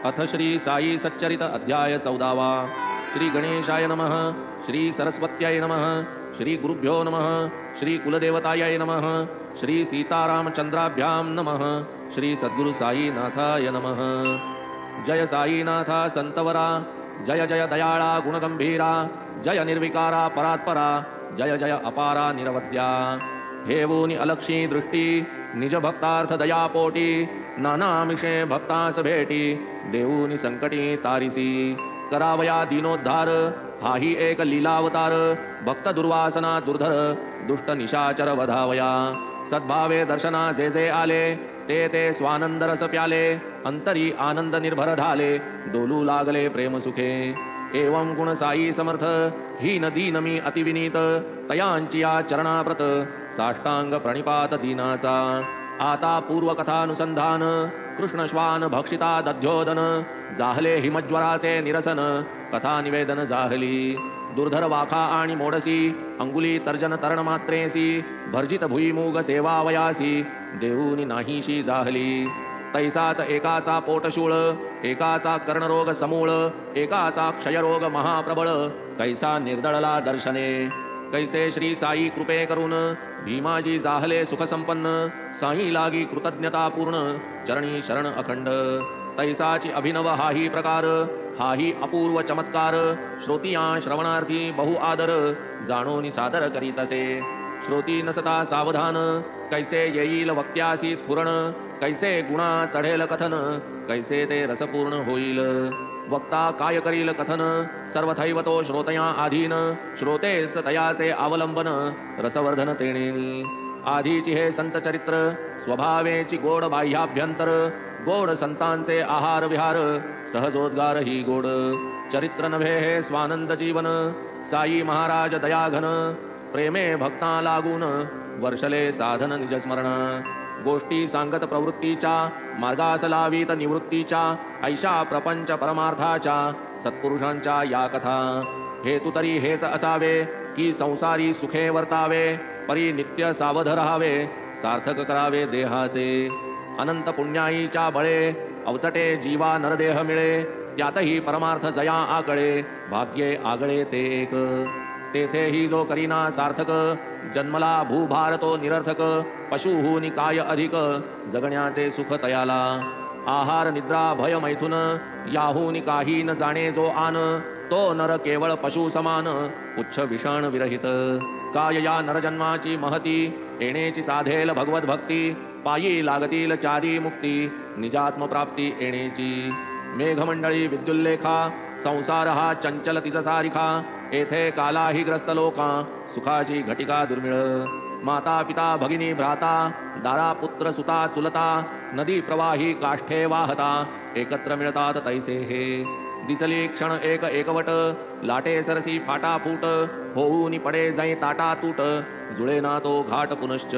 अथ श्री साई सच्चरित अध्याय 14वा। श्री गणेशाय नमः, श्री सरस्वत्याय नमः, श्री गुरुभ्यो नमः, श्री कुलदेवताय नमः, श्री सीतारामचंद्राभ्यां नमः, श्री सद्गुरु साईनाथाय नमः। जय साईनाथा संतवरा, जय जय दयाळा गुणगंभीरा, जय निर्विकारा परात्परा, जय जय अपारा निरवद्या। हेवूनि अलक्षी दृष्टी, निज भक्तार्थ दयापोटी, नानामिषे भक्तास भेटी, देऊनि संकटी तारिसी। करावया दीनोद्धार, हाही एक लीलावतार, भक्त दुर्वासना दुर्धर, दुष्ट निशाचर वधावया। सद्भावे दर्शना जे जे आले, ते ते स्वानंद रस प्याले, अंतरी आनंद निर्भर धाले, डोलू लागले प्रेम सुखे। एवं गुण साई समर्थ, हीन दीन मी अतिविनीत, तयांची या चरणाप्रत, साष्टांग प्रणिपात दीनाचा। आता पूर्वकथानुसंधान, कृष्ण श्वान भक्षिता दध्योदन, जाहले हिमज्वराचे निरसन, कथा निवेदन जाहली। दुर्धर वाखा आणि मोडसी, अंगुली तर्जन तरण मात्रेसी, भर्जित भुईमुग सेवावयासी, देऊनी नाहीशी जाहली। तैसाच एकाचा पोटशूळ, एकाचा कर्णरोग समूळ, एकाचा क्षयरोग महाप्रबळ, कैसा निर्दळला दर्शने। कैसे श्री साई कृपे करून, भीमाजी जाहले सुख संपन्न, साई लागी कृतज्ञता पूर्ण, चरणी शरण अखंड। तैसाची अभिनव हाही प्रकार, हाही अपूर्व चमत्कार, श्रोतिया श्रवणार्थी बहु आदर, जाणोनी सादर करीतसे। श्रोती नसता सावधान, कैसे येईल वक्त्यासी स्फुरण, कैसे गुणा चढेल कथन, कैसे ते रसपूर्ण होईल। वक्ता काय करील कथन, सर्वथैव तो श्रोतया आधीन, श्रोतेच तयाचे अवलंबन, रसवर्धन तेणेनी। आधीची हे संत चरित्र, स्वभावेची गोड बाह्याभ्यंतर, गोड संतांचे आहार विहार, सहजोद्गार ही गोड। चरित्र नव्हे हे स्वानंद जीवन, साई महाराज दयाघन, प्रेमे भक्ता लागून, वर्षले साधन निजस्मरण। गोष्टी सांगत प्रवृत्तीच्या, मार्गास लावीत निवृत्तीच्या, ऐशा प्रपंच परमार्थाच्या, सत्पुरुषांच्या या कथा। हेतु तरी हेच असावे, की संसारी सुखे वर्तावे, परी नित्य सावध राहावे, सार्थक करावे देहाचे। अनंत पुण्याईच्या बळे, अवचटे जीवा नरदेह मिळे, त्यातही परमार्थ जया आकळे, भाग्ये आगळे ते एक। तेथे ही जो करीना सार्थक, जन्मला भूभार तो निरर्थक, पशुहूनी काय अधिक, जगण्याचे सुख तयाला। आहार निद्रा भय मैथुन, याहूनी काही न जाणे जो आन, तो नर केवळ पशु समान, पुच्छ विषाण विरहित। काय या नरजन्माची महती, येणेची साधेल भगवत भक्ती, पायी लागतील चारी मुक्ती, निजात्म प्राप्ती येणेची। मेघमंडळी विद्युल्लेखा, संसार हा चंचल तिज सारिखा, येथे कालाही ग्रस्त लोका, सुखाची घटिका दुर्मिळ। माता पिता भगिनी भ्राता, दारा पुत्र सुता चुलता, नदी प्रवाही काष्ठे वाहता, एकत्र मिळतात तैसे हे। दिसली क्षण एक एकवट, लाटे सरसी फाटा फूट, होऊनी पडे जाई ताटा तूट, जुळे ना तो घाट पुनश्च।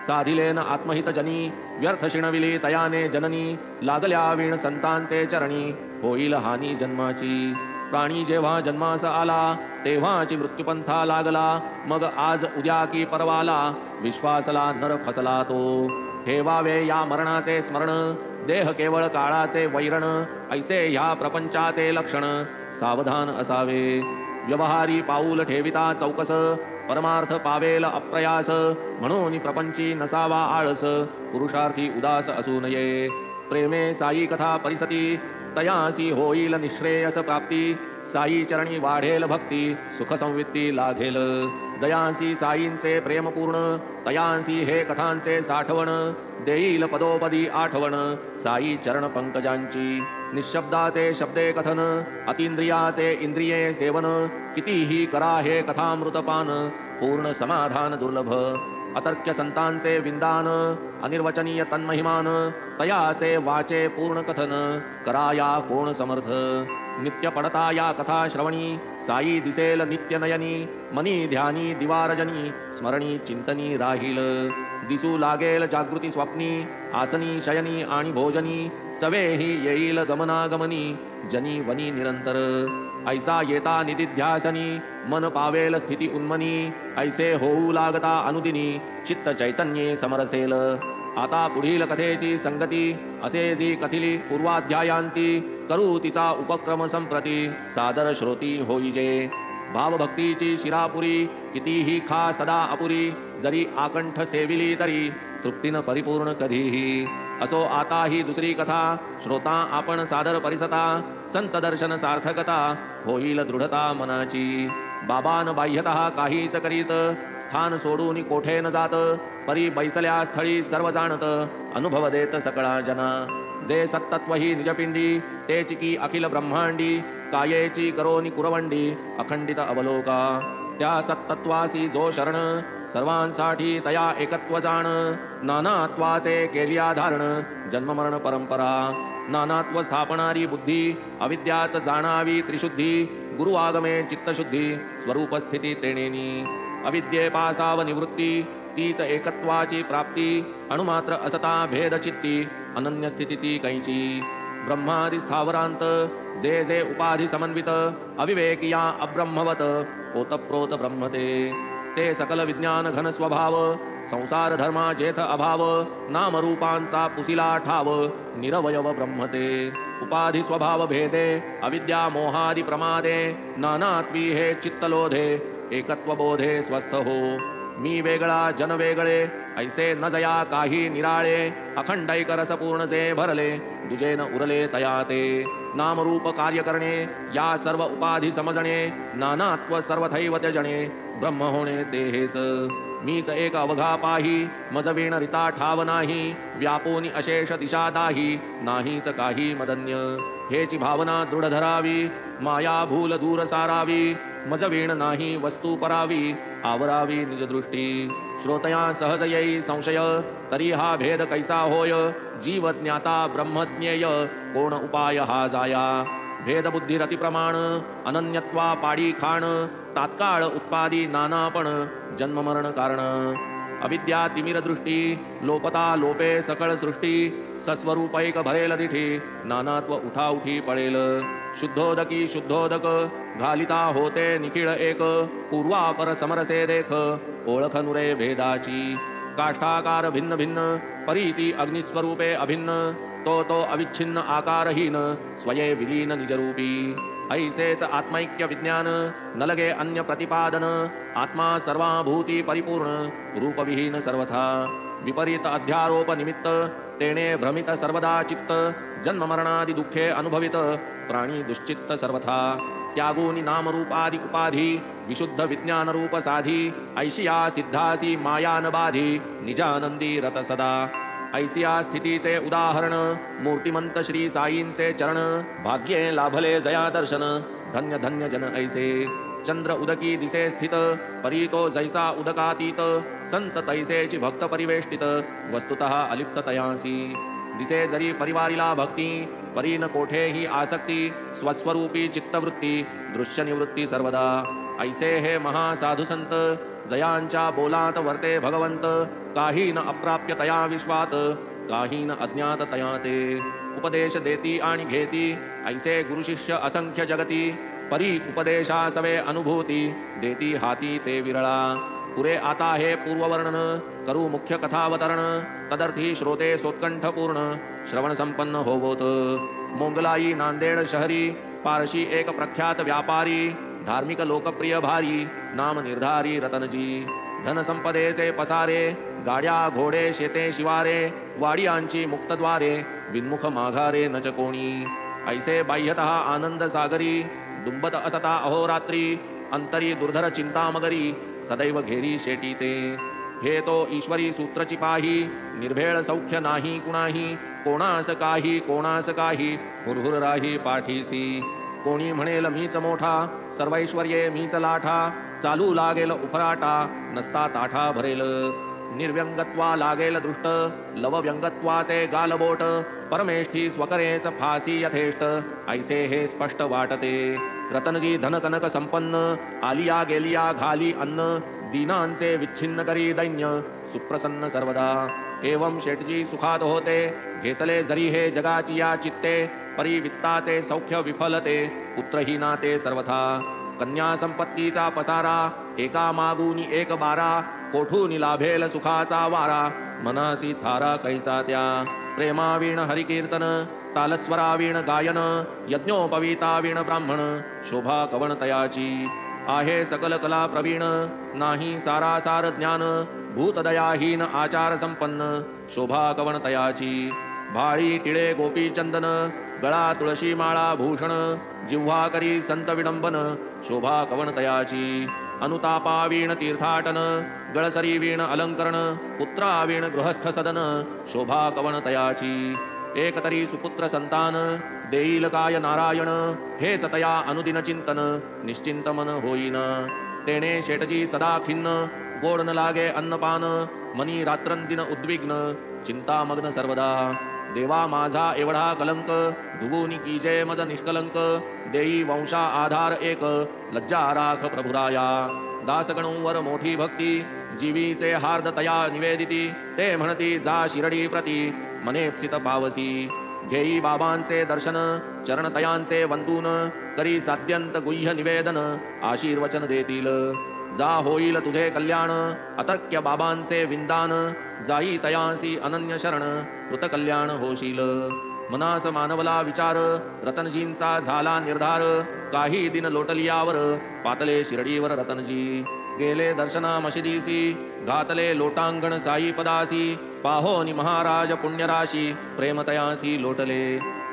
साधिलेन आत्महित जनी, व्यर्थ शिणविली तयाने जननी, लागल्या वीण संतांचे चरणी, होईल हानी जन्माची। प्राणी जेव्हा जन्मास आला, तेव्हाची मृत्यूपंथा लागला, मग आज उद्या की परवाला, विश्वासला नर फसला तो। ठेवावे या मरणाचे स्मरण, देह केवळ काळाचे वैरण, ऐसे ह्या प्रपंचाचे लक्षण, सावधान असावे। व्यवहारी पाऊल ठेविता चौकस, परमार्थ पावेल अप्रयास, म्हणून प्रपंची नसावा आळस, पुरुषार्थी उदास असू नये। प्रेमे साई कथा परिसती, तयासी होईल निश्रेयस प्राप्ती, साई चरणी वाढेल भक्ती, सुख संवित्ती लाघेल। जयांसी साईंचे प्रेमपूर्ण, तयांसी हे कथांचे साठवण, देईल पदोपदी आठवण, साई चरण पंकजांची। निशब्दाचे शब्दे कथन, अतींद्रियाचे इंद्रिये सेवन, कितीही करा हे कथामृतपान, पूर्ण समाधान दुर्लभ। अतर्क्य संतांचे विंदान, अनिर्वचनीय तन्महिमान, तयाचे वाचे पूर्ण कथन, कराया कोण समर्थ। नित्य पडता या कथा श्रवणी, साई दिसेल नित्य नयनी, मनी ध्यानी दिवारजनी, स्मरणी चिंतनी राहील। दिसू लागेल जागृती स्वप्नी, आसनी शयनी आणि भोजनी, सवेही येईल गमनागमनी, जनी वनी निरंतर। ऐसा येता निदिध्यासनी, मन पावेल स्थिती उन्मनी, ऐसे होऊ लागता अनुदिनी, चित्त चैतन्ये समरसेल। आता पुढील कथेची संगती असे जी कथिली पूर्वाध्यायांती करू तिचा उपक्रम संप्रती सादर श्रोती होईजे भावभक्तीची शिरापुरी कितीही खा सदा अपुरी जरी आकंठ सेविली तरी तृप्तीन परिपूर्ण कधीही असो आता ही दुसरी कथा श्रोता आपण सादर परिसता संत दर्शन सार्थकता होईल दृढता मनाची बाबान बाह्यतः काहीच करीत स्थान सोडून कोठे न जात परी बैसल्या स्थळी सर्व जाणत अनुभव देत सकळा जना जे सत्तत्व ही निजपिंडी तेच की अखिल ब्रह्मांडी कायेची करोनी कुरवंडी अखंडित अवलोका त्या सत्तत्वासी जो शरण सर्वांसाठी तया एकत्व जाण नानात्वाचे केलिया धारण जन्ममरण परंपरा नानात्व स्थापणारी बुद्धी अविद्याच जाणावी त्रिशुद्धी गुरु आगमे चित्तशुद्धी स्वरूप स्थिती तेणेनी अविद्येपासाव निवृत्ती तीच एकत्वाची प्राप्ती अणुमात्र असता भेद चित्ती अनन्य स्थिती ती कैची ब्रह्मादि स्थावरांत जे जे उपाधी समन्वित अविवेकिया अब्रह्मवत ओतप्रोत ब्रह्मते ते सकल विज्ञान घन स्वभाव संसार धर्मा जेथ अभाव नामरूपांचा पुसिला ठाव निरवयव ब्रह्मते उपाधी स्वभाव भेदे अविद्या मोहादि प्रमादे नानात्वी हे चित्तलोधे एकत्व बोधे स्वस्थ हो मी वेगळा जन वेगळे ऐसे न जया काही निराळे अखंडैक रसपूर्ण जे भरले दुजे न उरले तया ते नामरूप कार्य करणे या सर्व उपाधी समजणे नानात्व सर्वथैव त्यजणे ब्रह्म होणे ते हेच मीच एक अवघा पाही मज वीण रिता ठाव नाही व्यापोनी अशेष दिशा दाही नाहीच काही मदन्य हेची भावना दृढ धरावी माया भूल दूर सारावी मज वीण नाही वस्तू परावी आवरावी निज दृष्टी श्रोतया सहज येई संशय तरी हा भेद कैसा होय जीव ज्ञाता ब्रह्मज्ञेय कोण उपाय हा जाया भेद बुद्धी रती प्रमाण अनन्यत्वा पाडी खाण तात्काळ उत्पादी नानापण जन्म मरण कारण अविद्या तिमिर दृष्टी लोपता लोपे सकळ सृष्टी सस्वरूपैक भरेल दिठी नानात्व उठा उठी पळेल शुद्धोदकी शुद्धोदक घालिता होते निखिळ एक पूर्वापर समरसे देख ओळख नुरे भेदाची काष्ठाकार भिन्न भिन्न परीती अग्निस्वरूपे अभिन्न तो अविच्छिन्न आकारहीन स्वये विलीन निजरूपी ऐसेच आत्मैक्य विज्ञान न लगे अन्य प्रतिपादन आत्मा सर्वाभूती परिपूर्ण रूपविहीन सर्वथा विपरीत अध्यारोप निमित्त तेने भ्रमित सर्वदा चित्त जन्म मरणादि दुःखे अनुभवित प्राणी दुश्चित्त सर्वथा त्यागोनी नामरूपादि उपाधी विशुद्ध विज्ञान रूप साधी ऐशिया सिद्धासी माया न बाधी निजानंदी रत सदा ऐसिया स्थितीचे उदाहरण मूर्तिमंत श्री साईंचे चरण भाग्ये लाभले जया दर्शन धन्य धन्य जन ऐसे चंद्र उदकी दिसे स्थित परीतो जैसा उदकातीत संत तैसेची भक्त परिवेष्टित वस्तुतः अलिप्त तयासी दिसे जरी परिवारीला भक्ती परीन कोठे ही आसक्ती स्वस्वरूपी चित्तवृत्ती दृश्य निवृत्ती सर्वदा ऐसे हे महासाधु संत जयांच्या बोलात वर्ते भगवंत काही न अप्राप्य तया विश्वात काही न अज्ञात तया ते उपदेश देती आणि घेती ऐसे गुरुशिष्य असंख्य जगती परी उपदेशा सवे अनुभूती देती हाती ते विरळा पुरे आता हे पूर्ववर्णन करू मुख्य कथावतरण तदर्थी श्रोते सोत्कंठ पूर्ण श्रवण संपन्न होवोत मोंगलाई नांदेड शहरी पारशी एक प्रख्यात व्यापारी धार्मिक लोकप्रिय भारी नाम निर्धारी रतनजी धन संपदेचे पसारे गाड्या घोडे शेते शिवारे वाडियांची मुक्तद्वारे बिनमुख माघारे नच कोणी ऐसे बाह्यतः आनंद सागरी दुंबत असता अहोरात्री अंतरी दुर्धर चिंता मगरी सदैव घेरी शेटी ते हे तो ईश्वरी सूत्रची पाही निर्भेळ सौख्य नाही कुणाही कोणास काही हुरहुर राही पाठीसी कोणी म्हणेल मीच मोठा सर्वैश्वर्ये मीच लाठा चालू लागेल उफराटा नसता ताठा भरेल निर्व्यंगत्वा लागेल दृष्ट लवव्यंगत्वाचे गालबोट परमेष्ठी स्वकरेच फासी यथेष्ट ऐसे हे स्पष्ट वाटते रतनजी धन कनक संपन्न आलिया गेलिया घाली अन्न दीनांचे विच्छिन्न करी दैन्य सुप्रसन्न सर्वदा एवं शेठजी सुखात होते घेतले जरी हे जगाची या चित्ते परी वित्ताचे सौख्य विफलते पुत्रहीना ते सर्वथा कन्या संपत्तीचा पसारा एका मागूनी एक बारा कोठून लाभेल सुखाचा वारा मनासी थारा कैचा त्या प्रेमावीण हरिकीर्तन तालस्वरावीण गायन यज्ञोपवीतावीण ब्राह्मण शोभा कवण तयाची आहे सकल कला प्रवीण नाही सारासार ज्ञान भूतदयाहीन आचार संपन्न शोभा कवण तयाची भाळी टिळे गोपी चंदन गळा तुळशी माळा भूषण जिव्हा करी संत विडंबन शोभा कवण तयाची अनुतापावीण तीर्थाटन गळसरी वीण अलंकरण पुत्रावीण गृहस्थ सदन शोभा कवण तयाची एकतरी सुपुत्र संतान देईल काय नारायण हेच तया अनुदिन चिंतन निश्चिंत मन होईन तेने शेटजी सदा खिन्न गोड न लागे अन्नपान मनी रात्रंदिन उद्विग्न चिंतामग्न सर्वदा देवा माझा एवढा कलंक धुवूनी कीजे मज निष्कलंक देई वंशा आधार एक लज्जा राख प्रभुराया दासगणूवर मोठी भक्ती जीवीचे हार्द तया निवेदिती ते म्हणती जा शिरडी प्रती मनेप्सित पावसी घेई बाबांचे दर्शन चरणतयांचे वंदून करी साध्यंत गुह्य निवेदन आशीर्वचन देतील जा होईल तुझे कल्याण अतर्क्य बाबांचे विंदान जाई तयांसी अनन्य शरण कृत कल्याण होशील मनास मानवला विचार रतनजींचा झाला निर्धार काही दिन लोटलियावर पातले शिरडीवर रतनजी गेले दर्शना मशिदीसी घातले लोटांगण साई पदासी पाहोनी महाराज पुण्यराशी प्रेमतयासी लोटले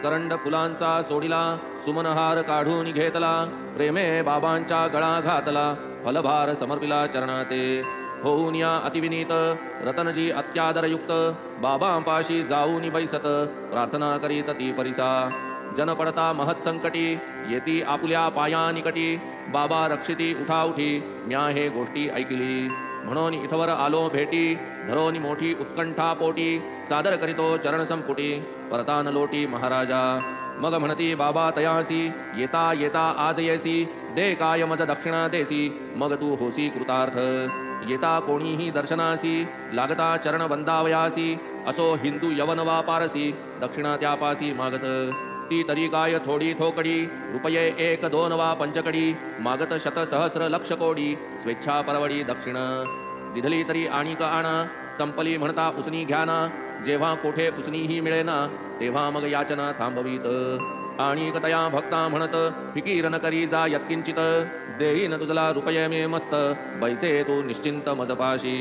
करंड फुलांचा सोडिला सुमनहार काढून घेतला प्रेमे बाबांच्या गळा घातला फलभार समर्पिला चरणाते होऊन या अतिविनीत रतनजी अत्यादरयुक्त बाबांपाशी जाऊन बैसत प्रार्थना करीत ती परिसा जन पडता महत् संकटी येती आपुल्या पाया निकटी बाबा रक्षिती उठाउठी म्या हे गोष्टी ऐकली म्हणून इथवर आलो भेटी धरोनी मोठी उत्कंठा पोटी सादर करीतो चरण संपुटी परतान लोटी महाराजा मग म्हणती बाबा तयासी येता येता आज येसी दे काय मज दक्षिणा देसी मग तू होसी कृतार्थ येता कोणीही दर्शनासी लागता चरण वंदावयासी असो हिंदू यवन वा पारसी दक्षिणा त्यापासी मागत ती तरी काय थोडी थोकडी रुपये 1 2 वा पंचकडी मागत शत सहस्र लक्ष कोडी स्वेच्छा परवडी दक्षिण दिधली तरी आणिक आणा संपली म्हणता उसनी घ्याना जेव्हा कोठे उसनीही मिळेना तेव्हा मग याचना थांबवीत आणिक तया भक्ता म्हणत फिकीर न करी जा यत्किंचित देईन तुझला रुपये में मस्त बैसे तू निश्चिंत मजपाशी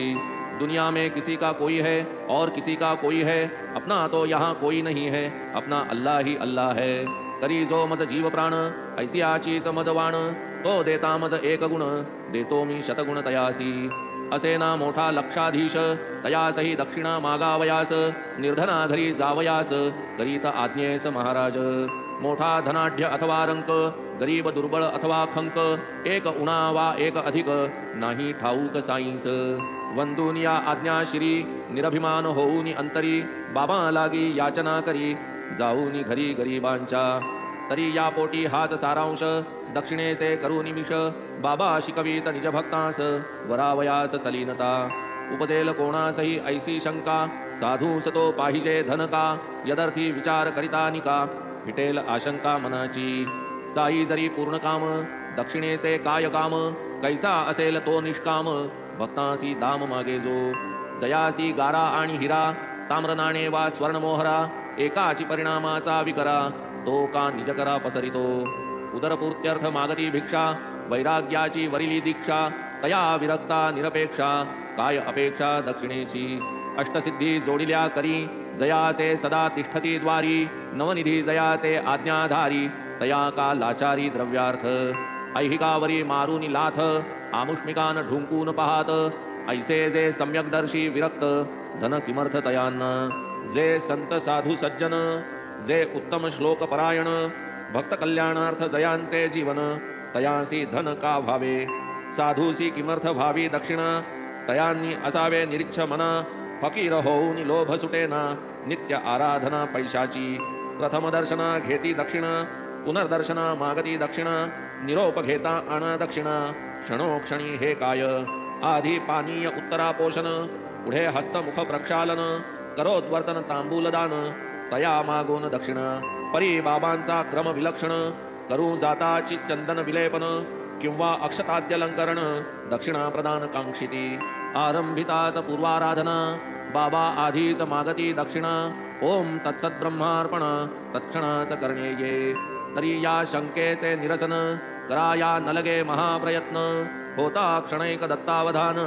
दुनिया में किसी का कोई है और किसी का कोई है अपना तो यहाँ कोई नहीं है अपना अल्लाह ही अल्लाह है करी जो मज जीव प्राण ऐसी आचीच मज वाण तो देता मज एक गुण देतो मी शतगुण तयासी असे ना मोठा लक्षाधीश तयासही दक्षिणा मागावयास निर्धना घरी जावयास करीत आज्ञेस महाराज मोठा धनाढ्य अथवा रंक गरीब दुर्बळ अथवा खंक एक उणा वा एक अधिक नाही ठाऊक साईंस वंदून या आज्ञा श्री निरभिमान होऊनी अंतरी बाबा लागी याचना करी जाऊनी घरी गरीबांच्या तरी या पोटी हाच सारांश दक्षिणेचे करू निमिष बाबा शिकवीत निज भक्तास वरावयास सलीनता उपजेल कोणासही ऐसी शंका साधूस तो पाहिजे धनका यदर्थी विचार करिता निका फिटेल आशंका मनाची साई जरी पूर्ण काम दक्षिणेचे काय काम कैसा असेल तो निष्काम भक्तासी दाम मागे जो जयासी गारा आणि हिरा ताम्रनाणे वा स्वर्णमोहरा एकाची परिणामाचा विकरा तो का निज करा पसरितो उदरपूर्त्यर्थ मागती भिक्षा वैराग्याची वरिली दीक्षा तया विरक्ता निरपेक्षा काय अपेक्षा दक्षिणेची अष्टसिद्धी जोडिल्या करी जयाचे सदा तिष्ठती द्वारी नवनिधी जयाचे आज्ञाधारी तया का लाचारी द्रव्यार्थ ऐहिकावरी मारुनी लाथ आमुष्मिकान ढुंकून पाहात ऐसे जे सम्यकदर्शी विरक्त धन किमर्थ तयांना जे संत साधू सज्जन जे उत्तम श्लोक परायण भक्त कल्याणार्थ जयांचे जीवन तयांसी धन का भावे साधूसी किमर्थ भावी दक्षिणा तयांनी असावे निरीक्ष मना फकीर होऊन लोभ सुटेना नित्य आराधना पैशाची प्रथम दर्शना घेती दक्षिणा पुनर्दर्शना मागती दक्षिणा निरोप घेता आणा दक्षिणा क्षणोक्षणी हे काय आधी पानीय उत्तरा पोषण पुढे हस्तमुख प्रक्षालन करोद्वर्तन तांबूलदान तया मागून दक्षिणा परी बाबांचा क्रम विलक्षण करू जाताची चंदन विलेपन किंवा अक्षताद्यलंकरण दक्षिणा प्रदान कांक्षिती आरंभितात पूर्वाराधना बाबा आधीच मागती दक्षिणा ओम तत्सद्ब्रह्मार्पण तत्क्षणात करणे ये तरी या शंकेचे निरसन कराया नलगे महाप्रयत्न होता क्षणैक दत्तावधान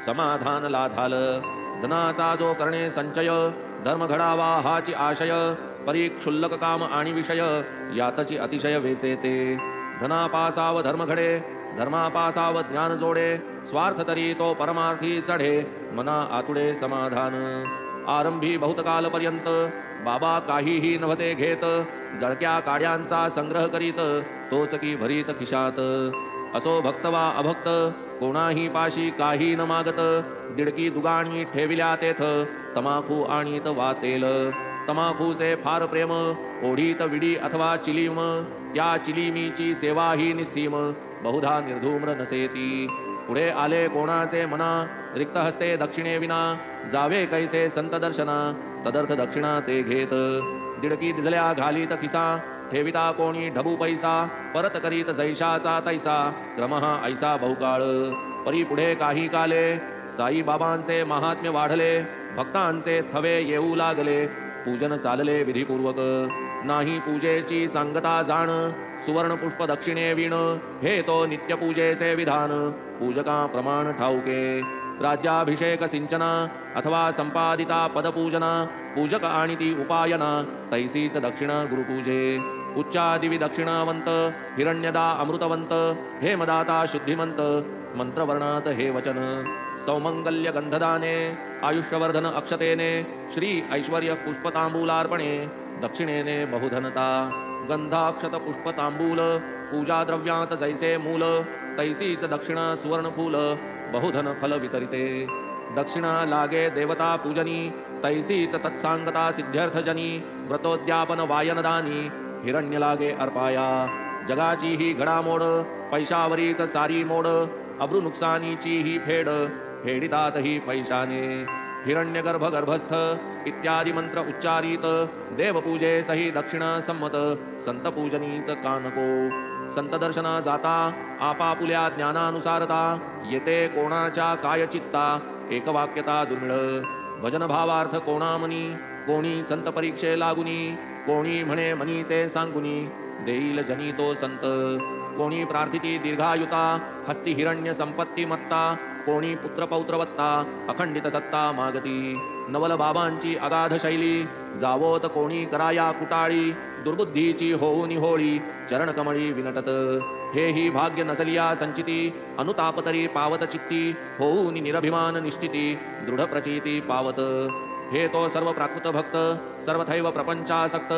समाधान लाधाल धनाचा जो करणे संचय धर्म घडावा हाची आशय परी क्षुल्लक काम आणि विषय यातची अतिशय वेचेते धनापासाव धर्म घडे धर्मापासाव ज्ञान जोडे स्वार्थ तरी तो परमार्थी चढे मना आतुडे समाधान आरंभी बहुतकालपर्यंत बाबा काहीही नव्हते घेत जळक्या काड्यांचा संग्रह करीत तोच की भरीत खिशात असो भक्त वा अभक्त कोणाही पाशी काही न मागत दिडकी दुगाणी ठेविल्या तेथ तमाखू आणीत वा तेल तमाखूचे फार प्रेम ओढीत विडी अथवा चिलीम त्या चिलीमीची सेवा ही निस्सीम बहुधा निर्धूम्र नसेती पुढे आले कोणाचे मना रिक्त हस्ते दक्षिणे विना जावे कैसे संत दर्शना तदर्थ दक्षिणा ते घेत दिडकी दिधल्या घालीत खिसा ठेविता कोणी ढबू पैसा परत करीत जैशाचा तैसा क्रम हा ऐसा बहुकाळ परी पुढे काही काले साईबाबांचे महात्म्य वाढले भक्तांचे थवे येऊ लागले पूजन चालले विधिपूर्वक नाही पूजेची सांगता जाण सुवर्ण पुष्प दक्षिणे विण हे तो नित्य पूजेचे विधान पूजका प्रमाण ठाऊके राज्याभिषेक सिंचना अथवा संपादिता पदपूजना पूजक आणि ती उपायना तैसीच दक्षिणा गुरुपूजे उच्चादिवि दक्षिणावंत हिरण्यदा अमृतवंत हे मदाता शुद्धिमंत मंत्रवर्णात हे वचन सौमंगल्य गंधदाने आयुष्यवर्धन अक्षतेने श्री ऐश्वर्य पुष्पतांबूलार्पणे दक्षिणेने बहुधनता गंधाक्षत पुष्पतांबूल पूजा द्रव्यात जैसे मूल तैसीच दक्षिणा सुवर्णफूल बहुधन फल वितरिते दक्षिणा लागे देवता पूजनी तैसीच तत्सांगता सिद्ध्यर्थजनी व्रतोद्यापन वायनदानी हिरण्य लागे अर्पाया जगाची ही घडामोड पैशावरीच सारी मोड अब्रू नुकसानीची ही फेड फेडितात ही पैशाने हिरण्यगर्भ गर्भस्थ इत्यादी मंत्र उच्चारित देवपूजे सही दक्षिणा संमत संत पूजनीच कानको संत दर्शना जाता आपापुल्या ज्ञानानुसारता येते कोणाच्या काय चित्ता एकवाक्यता दुर्मिळ भजन भावार्थ कोणामनी कोणी संत परीक्षे लागुनी कोणी म्हणे मनीचे सांगुनी देईल जनी तो संत कोणी प्रार्थिती दीर्घायुता हस्ती हिरण्य संपत्ती मत्ता कोणी पुत्र पौत्रवत्ता अखंडित सत्ता मागती नवल बाबांची अगाध शैली जावोत कोणी कराया कुटाळी दुर्बुद्धीची होऊनी होळी चरणकमळी विनटत हे ही भाग्य नसलिया संचिती अनुतापतरी पावत चित्ती होऊनी निरभिमान निश्चिती दृढ प्रचिती पावत हे तो सर्व प्राकृत भक्त सर्वथैव प्रपंचासक्त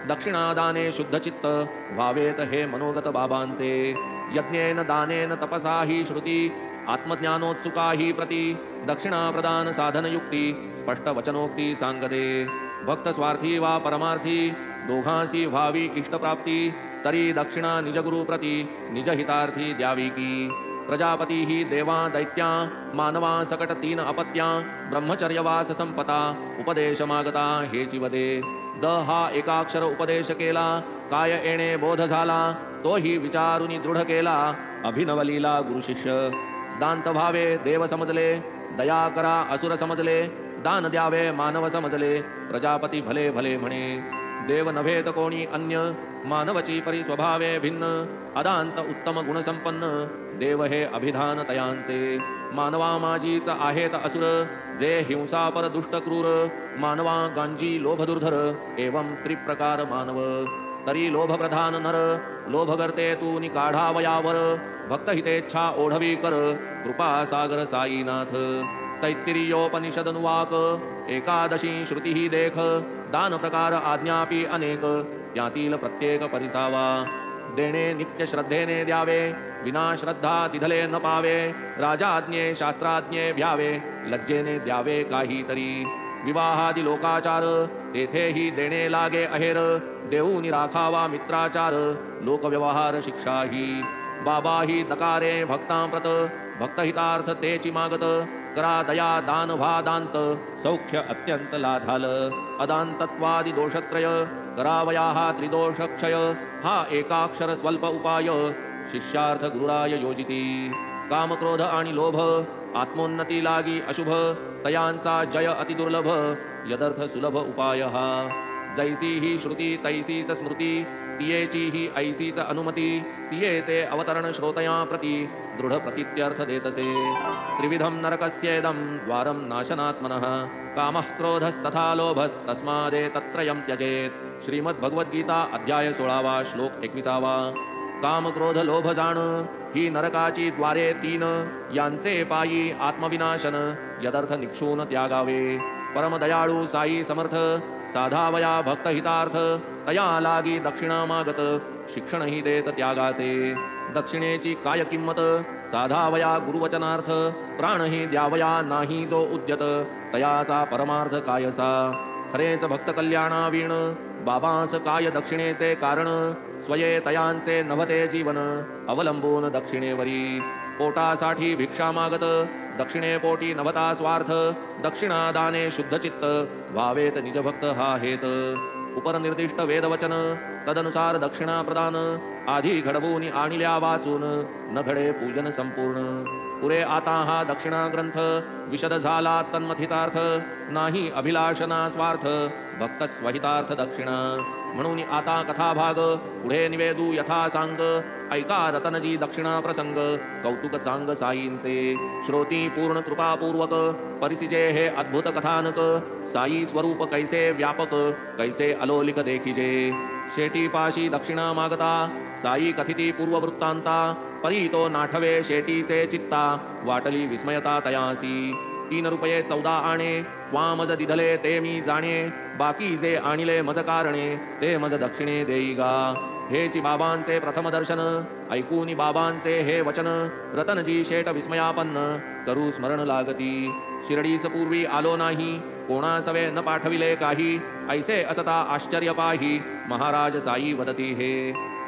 दक्षिणादाने शुद्ध चित्त व्हावेत हे मनोगत बाबांचे यज्ञेन दानेन तपसा ही श्रुती आत्मज्ञानोत्सुका ही प्रती दक्षिणा प्रदान साधन युक्ती स्पष्ट वचनोक्ती सांगते भक्त स्वार्थी वा परमार्थी दोघांसी व्हावी इष्टप्राप्ती तरी दक्षिणा निजगुरु प्रती निजहितार्थी द्यावी की प्रजापती ही देवा दैत्या मानवा सकट तीन अपत्या ब्रह्मचर्यवास संपता उपदेश मागता हेची वदे द हा एकाक्षर उपदेश केला काय येणे बोध झाला तोही विचारुनी दृढ केला अभिनवलीला गुरुशिष्य दांत भावे देव समजले दया करा असुर समजले दान द्यावे मानव समजले प्रजापती भले भले म्हणे देव नव्हेत कोणी अन्य मानवची परी स्वभावे भिन्न अदांत उत्तम गुणसंपन्न देव हे अभिधान तयांचे मानवा माजीच आहेत असुर जे हिंसापर दुष्ट क्रूर मानवा गांजी लोभ दुर्धर एवं त्रिप्रकार मानव तरी लोभ प्रधान नर लोभ करते तू नि काढावयावर भक्त हितेच्छा ओढवी कर कृपा सागर साईनाथ तैत्तिरीयोपनिषदनुवाक एकादशी श्रुती ही देख दान प्रकार आज्ञापी अनेक यातील प्रत्येक परिसावा देणे नित्य श्रद्धेने द्यावे विना श्रद्धा तिधले न पावे राजाज्ञे शास्त्राज्ञे भ्यावे लज्जेने द्यावे काहीतरी विवाहादी लोकाचार तेथेही देणे लागे अहेर देऊनी राखावा मित्राचार लोकव्यवहार शिक्षा ही बाबा ही दकारे भक्तांप्रत भक्तहितार्थ तेची मागत करा दया दान भादांत सौख्य अत्यंत लाधाल अदांतत्वादि दोषत्रय करावया हा त्रिदोष क्षय हा एकाक्षर स्वल्प उपाय शिष्यार्थ गुरुराय योजिती काम क्रोध आणि लोभ आत्मोन्नती लागी अशुभ तयांचा जय अतिदुर्लभ यदर्थ सुलभ उपाय हा जैसी ही श्रुती तैसीच स्मृती तियेची ही ऐसीच अनुमती तियेचे अवतरण श्रोतया प्रति दृढ प्रतीत्यर्थ देतसे त्रिविधम नरकस्येदं द्वारं नाशनात्मनः कामः क्रोधस्तथा लोभस्तस्मादे तत्रयं त्यजेत श्रीमद्भगवद्गीता अध्याय 16 श्लोक 21 काम क्रोध लोभ जाण ही नरकाची द्वारे 3 यांचे पायी आत्मविनाशन यदर्थ निक्षून त्यागावे परमदयाळू साई समर्थ साधावया भक्तहितार्थ तया लागी दक्षिणा मागत शिक्षण ही देत त्यागाचे दक्षिणेची काय किंमत साधावया गुरुवचनार्थ प्राण ही द्यावया नाही जो उद्यत तयाचा परमार्थ कायसा खरेच भक्त कल्याणावीण बाबांस काय दक्षिणेचे कारण स्वये तयांचे नभते जीवन अवलंबून दक्षिणेवरी पोटासाठी भिक्षा मागत दक्षिणे पोटी नभता स्वार्थ दक्षिणादाने शुद्ध चित्त व्हावेत निजभक्त हा हेत उपरनिर्दिष्ट वेदवचन तदनुसार दक्षिणा प्रदान आधी घडवून आणल्या वाचून न घडे पूजन संपूर्ण पुरे आता हा दक्षिणा ग्रंथ विशद झाला तन्मथितार्थ नाही अभिलाषना स्वार्थ भक्त स्वहितार्थ दक्षिणा म्हणून आता कथाभाग पुढे निवेदू यथा सांग ऐका रतनजी दक्षिणा प्रसंग कौतुक चांग साईंचे श्रोती पूर्ण कृपापूर्वक परिसिजे हे अद्भुत कथानक साई स्वरूप कैसे व्यापक कैसे अलोलिक देखिजे शेटी पाशी दक्षिणा मागता साई कथिती पूर्ववृत्तांता परी तो नाठवे शेटीचे चित्ता वाटली विस्मयता तयासी 3 रुपये 14 आणे वामज दिधले ते मी जाणे बाकी जे आणिले मज कारणे ते मज दक्षिणे देईगा हेची बाबांचे प्रथम दर्शन ऐकूनी बाबांचे हे वचन रतनजी शेट विस्मयापन्न करू स्मरण लागती शिर्डीस पूर्वी आलो नाही कोणासवे न पाठविले काही ऐसे असता आश्चर्य पाही महाराज साई वदती हे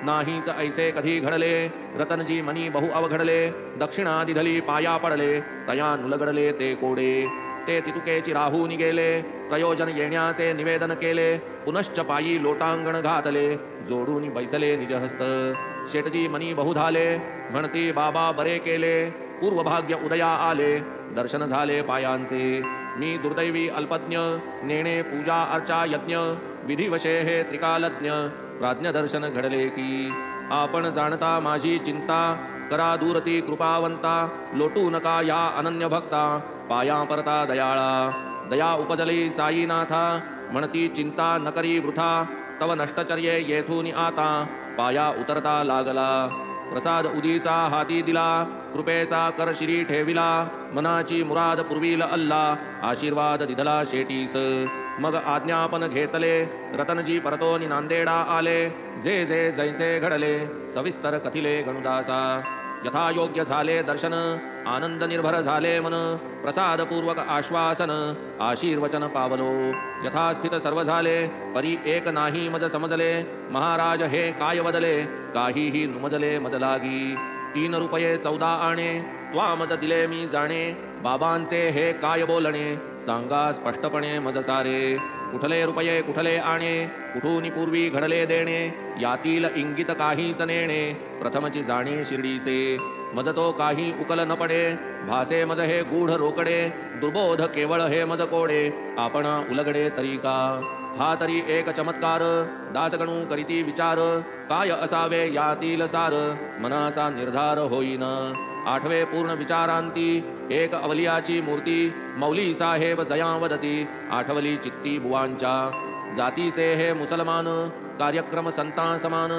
नाहीच ऐसे कधी घडले रतनजी मनी बहु अवघडले दक्षिणा दिधली पाया पडले तया नुलगडले ते कोडे ते तितुकेची राहून गेले प्रयोजन येण्याचे निवेदन केले पुनश्च पायी लोटांगण घातले जोडून बैसले निजहस्त शेटजी मनी बहु झाले म्हणती बाबा बरे केले पूर्वभाग्य उदया आले दर्शन झाले पायांचे मी दुर्दैवी अल्पज्ञ नेणे पूजा अर्चा यज्ञ विधिवशे हे त्रिकालज्ञ प्राज्ञ दर्शन घडले की आपण जाणता माझी चिंता करा दूरती कृपावंता लोटू नका या अनन्य भक्ता पाया परता दयाळा दया उपजली साईनाथा म्हणती चिंता न करी वृथा तव नष्टचर्ये येथून आता पाया उतरता लागला प्रसाद उदीचा हाती दिला कृपेचा कर शिरी ठेविला मनाची मुराद पुरविल अल्ला आशीर्वाद दिधला शेटीस मग आज्ञापन घेतले रतनजी परतोनी नांदेडा आले जे जे जैसे घडले सविस्तर कथिले गणुदासा यथायोग्य झाले दर्शन आनंद निर्भर झाले मन प्रसाद पूर्वक आश्वासन आशीर्वचन पावलो यथास्थित सर्व झाले परी एक नाही मज समजले महाराज हे काय वदले काहीही नुमजले मज लागी 3 रुपये 14 आणे त्वामज दिले मी जाणे बाबांचे हे काय बोलणे सांगा स्पष्टपणे मज सारे कुठले रुपये कुठले आणे कुठून पूर्वी घडले देणे यातील इंगित काहीच नेणे प्रथमची जाणे शिर्डीचे मज तो काही उकल न पडे भासे मज हे गूढ रोकडे दुर्बोध केवळ हे मज कोडे आपण उलगडे तरी का हा तरी एक चमत्कार दासगणू करीती विचार काय असावे यातील सार मनाचा निर्धार होईन 8वे पूर्ण विचारांती एक अवलियाची मूर्ती मौली साहेब जया वदती आठवली चित्ती बुवांच्या जातीचे हे मुसलमान कार्यक्रम संता समान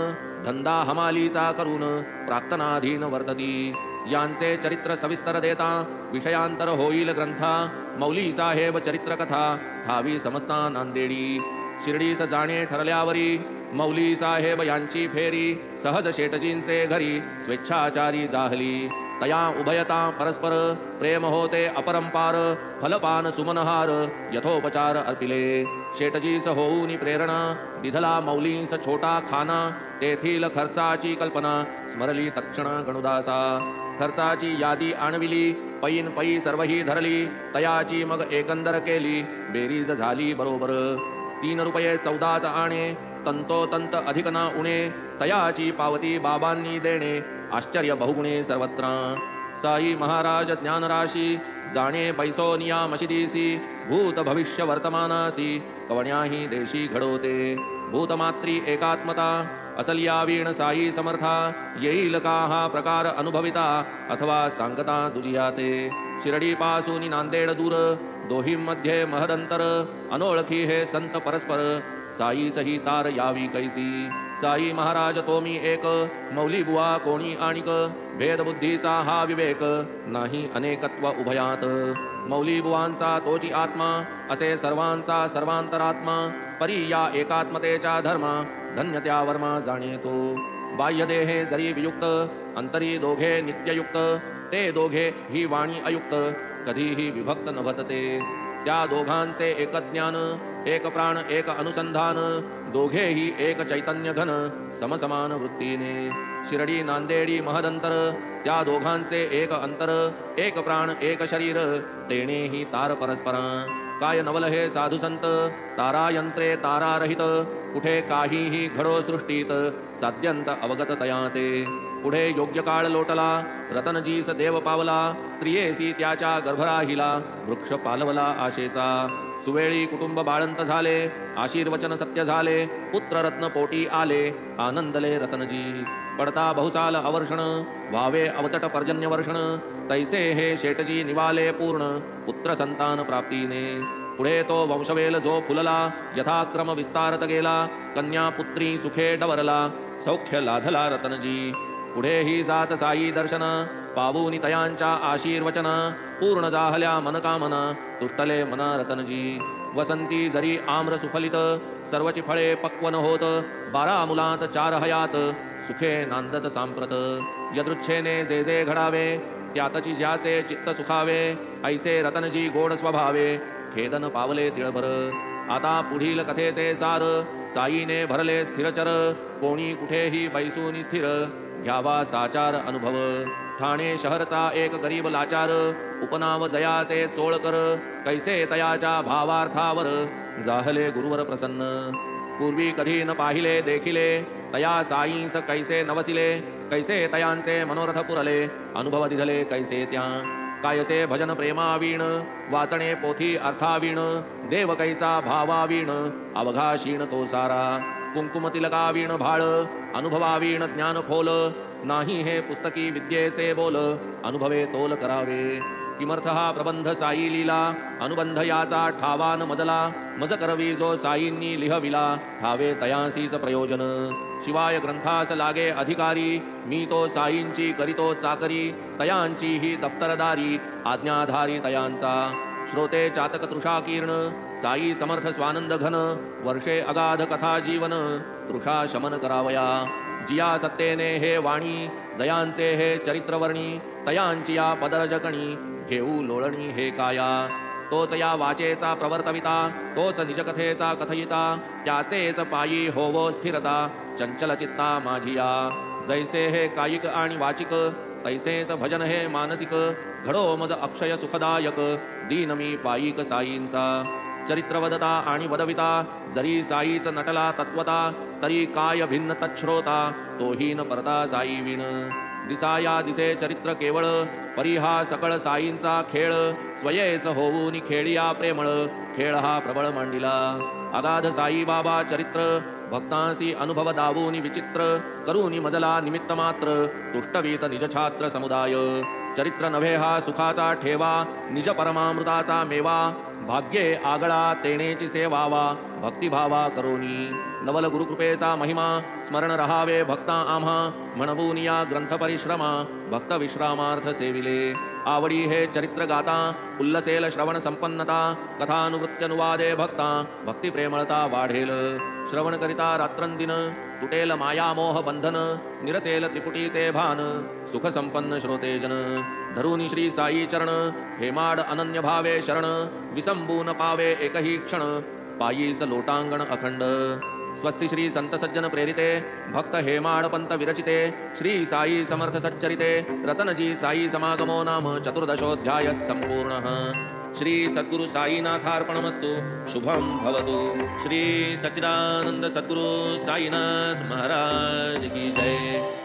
धंदा हमालीचा करून प्राक्तनाधीन वर्तती यांचे चरित्र सविस्तर देता विषयांतर होईल ग्रंथा मौली साहेब चरित्र कथा ठावी समजता नांदेडी शिर्डीस जाणे ठरल्यावरी मौली साहेब यांची फेरी सहज शेटजींचे घरी स्वेच्छाचारी जाहली तया उभयता परस्पर प्रेम होते अपरंपार फलपान सुमनहार यथोपचार अर्पिले शेटजीस होऊनी प्रेरणा दिधला मौलीस छोटा खाना तेथील खर्चाची कल्पना स्मरली तक्षण गणुदासा खर्चाची यादी आणविली पैन पै सर्वही धरली तयाची मग एकंदर केली बेरीज झाली बरोबर 3 रुपये 14 आणे तंतोतंत अधिक ना उणे तयाची पावती बाबांनी देणे आश्चर्य बहुगुणे सर्वत्र साई महाराज ज्ञानराशी जाणे बैसो नियामशी दिसी भूत भविष्य वर्तमानासी कवण्याही देशी घडवते भूतमात्री एकात्मता असल्या वीण साई समर्था येईल का हा प्रकार अनुभविता अथवा सांगता दुजियाते शिरडी पासून नांदेड दूर दोहींमध्ये महदंतर अनोळखी हे संत परस्पर साई सही तार यावी कैसी साई महाराज तोमी एक मौली बुवा कोणी आणिक भेदबुद्धीचा हा विवेक नाही अनेकत्व उभयात मौली बुवांचा तोची आत्मा असे सर्वांचा सर्वांतरात्मा परी या एकात्मतेच्या धर्मा धन्य त्या वर्मा जाणे तो बाह्य देहे जरी वियुक्त अंतरी दोघे नित्ययुक्त ते दोघे ही वाणी अयुक्त कधीही विभक्त नभतते त्या दोघांचे एक ज्ञान एक प्राण एक अनुसंधान दोघेही एक चैतन्य घन समसमान वृत्तीने शिरडी नांदेडी महदंतर त्या दोघांचे एक अंतर एक प्राण एक शरीर तेनेही तार परस्परा काय नवल हे साधू संत तारायंत्रे तारारहित कुठे काहीही घडो सृष्टीत साध्यंत अवगत तयाते पुढे योग्य काळ लोटला रतनजीस देव पावला स्त्रियेसी त्याच्या गर्भराहिला वृक्ष पालवला आशेचा सुवेळी कुटुंब बाळंत झाले आशीर्वचन सत्य झाले पुत्र रत्न पोटी आले आनंदले रतनजी पडता बहुसाल अवर्षण व्हावे अवतट पर्जन्य वर्षण तैसे हे शेटजी निवाले पूर्ण पुत्र संतान प्राप्तीने पुढे तो वंशवेल जो फुलला यथाक्रम विस्तारत गेला कन्या पुत्री सुखे डवरला सौख्य लाधला रतनजी पुढे ही जात साई दर्शन पावूनी तयांच्या आशीर्वचन पूर्ण जाहल्या मनकामना तुष्टले मना रतनजी वसंती जरी आम्र सुफलित सर्वची फळे पक्वन होत 12 मुलांत 4 हयात सुखे नांदत सांप्रत यदृच्छेने जे जे घडावे त्यातची ज्याचे चित्त सुखावे ऐसे रतनजी गोड स्वभावे खेदन पावले तिळभर आता पुढील कथेचे सार साईने भरले स्थिरचर कोणी कुठेही बैसूनी स्थिर घ्यावा साचार अनुभव ठाणे शहरचा एक गरीब लाचार उपनाव जयाचे चोळकर कैसे तयाच्या भावार्थावर जाहले गुरुवर प्रसन्न पूर्वी कधी न पाहिले देखिले तया साईंस कैसे नवसिले कैसे तयांचे मनोरथ पुरले अनुभव दिधले कैसे त्या कायसे भजन प्रेमावीण वाचणे पोथी अर्थावीण देव कैचा भावावीण अवघा क्षीण तो सारा कुंकुम तिलकावीण भाळ अनुभवावीण ज्ञान खोल नाही हे पुस्तकी विद्येचे बोल अनुभवे तोल करावे किमर्थ हा प्रबंध साई लीला अनुबंध याचा ठावा न मजला मज करवी जो साईंनी लिहविला ठावे तयासीच प्रयोजन शिवाय ग्रंथास लागे अधिकारी मी तो साईंची करीतो चाकरी तयांची ही दफ्तरदारी आज्ञाधारी तयांचा श्रोते चातक तृषाकीर्ण साई समर्थ स्वानंद घन वर्षे अगाध कथा जीवन तृषा शमन करावया जिया सत्तेने हे वाणी जयांचे हे चरित्रवर्णी तयांची या पदरजकणी घेऊ लोळणी हे काया तोच या वाचेचा प्रवर्तविता तोच निजकथेचा कथयिता त्याचेच पायी होवो स्थिरता चंचल चित्ता माझिया जैसे हे कायिक आणि वाचिक तैसेच भजन हे मानसिक घडो मज अक्षय सुखदायक दीन मी पायिक साईंचा चरित्र वदता आणि वदविता जरी साईच नटला तत्वता तरी काय भिन्न तच्छ्रोता तोही न परता साई विण दिसाया दिसे चरित्र केवळ परिहा सकळ साईंचा खेळ स्वयेच होऊनी खेळिया प्रेमळ खेळ हा प्रबळ मांडिला अगाध साई बाबा चरित्र भक्तांसी अनुभव दावूनी विचित्र करूनी मजला निमित्त मात्र तुष्टवीत निज छात्र समुदाय चरित्र नव्हे हा सुखाचा ठेवा निज परमामृताचा मेवा भाग्ये आगळा तेनेची सेवावा भक्तिभावा करोनी नवल गुरुकृपेचा महिमा स्मरण रहावे भक्ता आम्हा म्हणवून या ग्रंथ परिश्रमा भक्त विश्रामार्थ सेविले आवडी हे चरित्र गाता उल्लसेल श्रवण संपन्नता कथानुवृत्त्यनुवादे भक्ता भक्ती प्रेमळता वाढेल श्रवण करिता रात्रंदिन तुटेल मायामोह बंधन निरसेल त्रिपुटीचे भान सुख संपन्न श्रोतेजन धरुनी श्री साई चरण हेमाड अनन्य भावे शरण विसंबून पावे एकही क्षण पायीच लोटांगण अखंड स्वस्ति श्री संत सज्जन प्रेरिते भक्त हेमाड पंत विरचिते श्री साई समर्थ सच्चरिते रतनजी साई समागमो नाम चतुर्दशोऽध्यायः संपूर्णः श्री सद्गुरु साईनाथार्पणमस्तु शुभम भवतु श्री सच्चिदानंद सद्गुरु साईनाथ महाराज की जय।